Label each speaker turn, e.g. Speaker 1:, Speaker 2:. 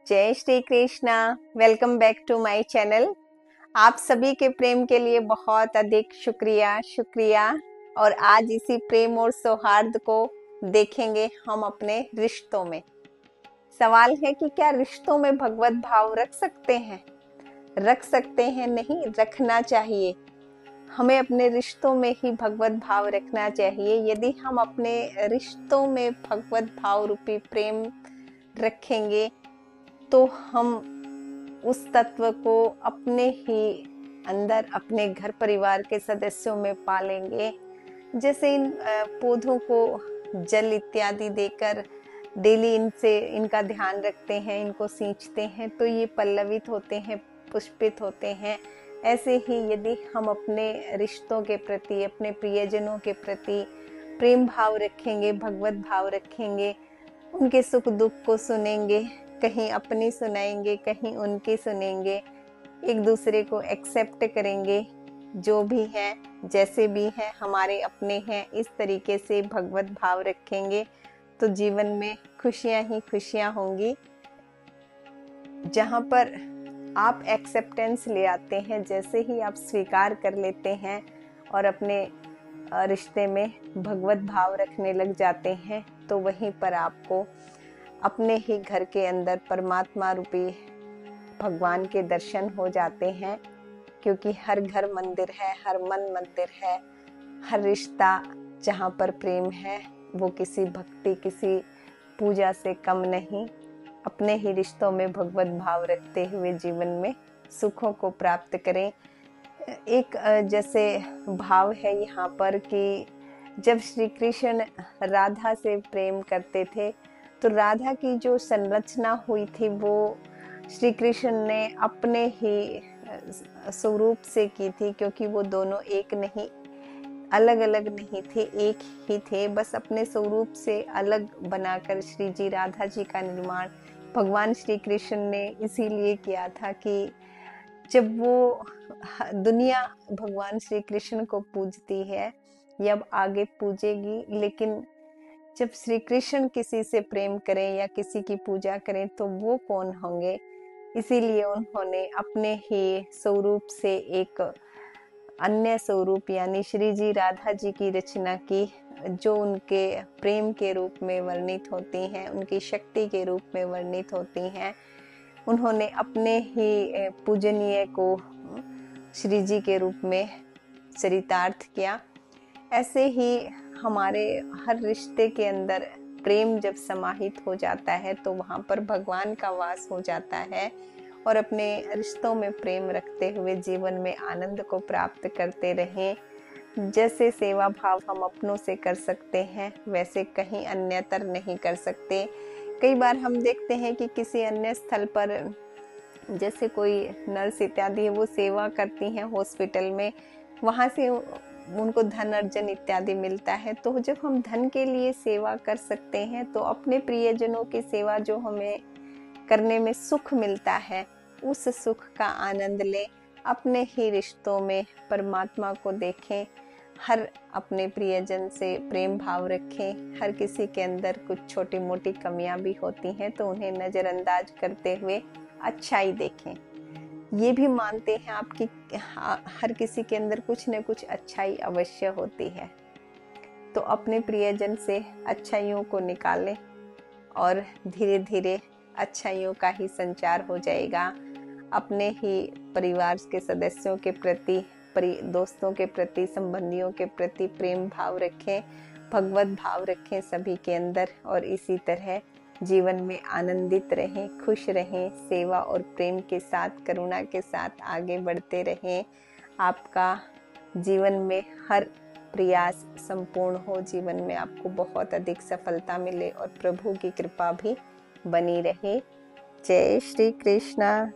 Speaker 1: जय Shri Krishna. Welcome back to my channel. आप सभी के प्रेम के लिए बहुत अधिक शुक्रिया शुक्रिया। और आज इसी प्रेम और सौहार्द को देखेंगे हम अपने रिश्तों में। सवाल है कि क्या रिश्तों में भगवत भाव रख सकते हैं? रख सकते हैं नहीं, रखना चाहिए। हमें अपने रिश्तों में ही भगवत भाव रखना चाहिए। यदि हम अपने रिश्तों में भगवत भाव रूपी प्रेम रखेंगे तो हम उस तत्व को अपने ही अंदर अपने घर परिवार के सदस्यों में पालेंगे। जैसे इन पौधों को जल इत्यादि देकर डेली इनका ध्यान रखते हैं, इनको सींचते हैं तो ये पल्लवित होते हैं, पुष्पित होते हैं। ऐसे ही यदि हम अपने रिश्तों के प्रति, अपने प्रियजनों के प्रति प्रेम भाव रखेंगे, भगवत भाव रखेंगे, उनके सुख दुख को सुनेंगे, कहीं अपनी सुनाएंगे, कहीं उनकी सुनेंगे, एक दूसरे को एक्सेप्ट करेंगे, जो भी है जैसे भी है हमारे अपने हैं, इस तरीके से भगवत भाव रखेंगे तो जीवन में खुशियां ही खुशियां होंगी। जहां पर आप एक्सेप्टेंस ले आते हैं, जैसे ही आप स्वीकार कर लेते हैं और अपने रिश्ते में भगवत भाव रखने लग जाते हैं तो वहीं पर आपको अपने ही घर के अंदर परमात्मा रूपी भगवान के दर्शन हो जाते हैं। क्योंकि हर घर मंदिर है, हर मन मंदिर है, हर रिश्ता जहाँ पर प्रेम है वो किसी भक्ति, किसी पूजा से कम नहीं। अपने ही रिश्तों में भगवत भाव रखते हुए जीवन में सुखों को प्राप्त करें। एक जैसे भाव है यहाँ पर कि जब श्री कृष्ण राधा से प्रेम करते थे तो राधा की जो संरचना हुई थी वो श्री कृष्ण ने अपने ही स्वरूप से की थी। क्योंकि वो दोनों एक नहीं, अलग अलग नहीं थे, एक ही थे। बस अपने स्वरूप से अलग बनाकर श्री जी राधा जी का निर्माण भगवान श्री कृष्ण ने इसीलिए किया था कि जब वो दुनिया भगवान श्री कृष्ण को पूजती है या आगे पूजेगी, लेकिन जब श्री कृष्ण किसी से प्रेम करें या किसी की पूजा करें तो वो कौन होंगे। इसीलिए उन्होंने अपने ही स्वरूप से एक अन्य स्वरूप यानी श्री जी राधा जी की रचना की, जो उनके प्रेम के रूप में वर्णित होती हैं, उनकी शक्ति के रूप में वर्णित होती हैं। उन्होंने अपने ही पूजनीय को श्री जी के रूप में चरितार्थ किया। ऐसे ही हमारे हर रिश्ते के अंदर प्रेम जब समाहित हो जाता है तो वहाँ पर भगवान का वास हो जाता है। और अपने रिश्तों में प्रेम रखते हुए जीवन में आनंद को प्राप्त करते रहें। जैसे सेवा भाव हम अपनों से कर सकते हैं वैसे कहीं अन्यतर नहीं कर सकते। कई बार हम देखते हैं कि किसी अन्य स्थल पर जैसे कोई नर्स इत्यादि है, वो सेवा करती हैं हॉस्पिटल में, वहाँ से उनको धन अर्जन इत्यादि मिलता है। तो जब हम धन के लिए सेवा कर सकते हैं तो अपने प्रियजनों की सेवा जो हमें करने में सुख मिलता है, उस सुख का आनंद लें। अपने ही रिश्तों में परमात्मा को देखें, हर अपने प्रियजन से प्रेम भाव रखें। हर किसी के अंदर कुछ छोटी मोटी कमियां भी होती हैं तो उन्हें नज़रअंदाज करते हुए अच्छाई देखें। ये भी मानते हैं आपकी हर किसी के अंदर कुछ न कुछ अच्छाई अवश्य होती है। तो अपने प्रियजन से अच्छाइयों को निकालें और धीरे धीरे अच्छाइयों का ही संचार हो जाएगा। अपने ही परिवार के सदस्यों के प्रति, दोस्तों के प्रति, संबंधियों के प्रति प्रेम भाव रखें, भगवत भाव रखें सभी के अंदर। और इसी तरह जीवन में आनंदित रहें, खुश रहें, सेवा और प्रेम के साथ, करुणा के साथ आगे बढ़ते रहें। आपका जीवन में हर प्रयास संपूर्ण हो, जीवन में आपको बहुत अधिक सफलता मिले और प्रभु की कृपा भी बनी रहे। जय श्री कृष्णा।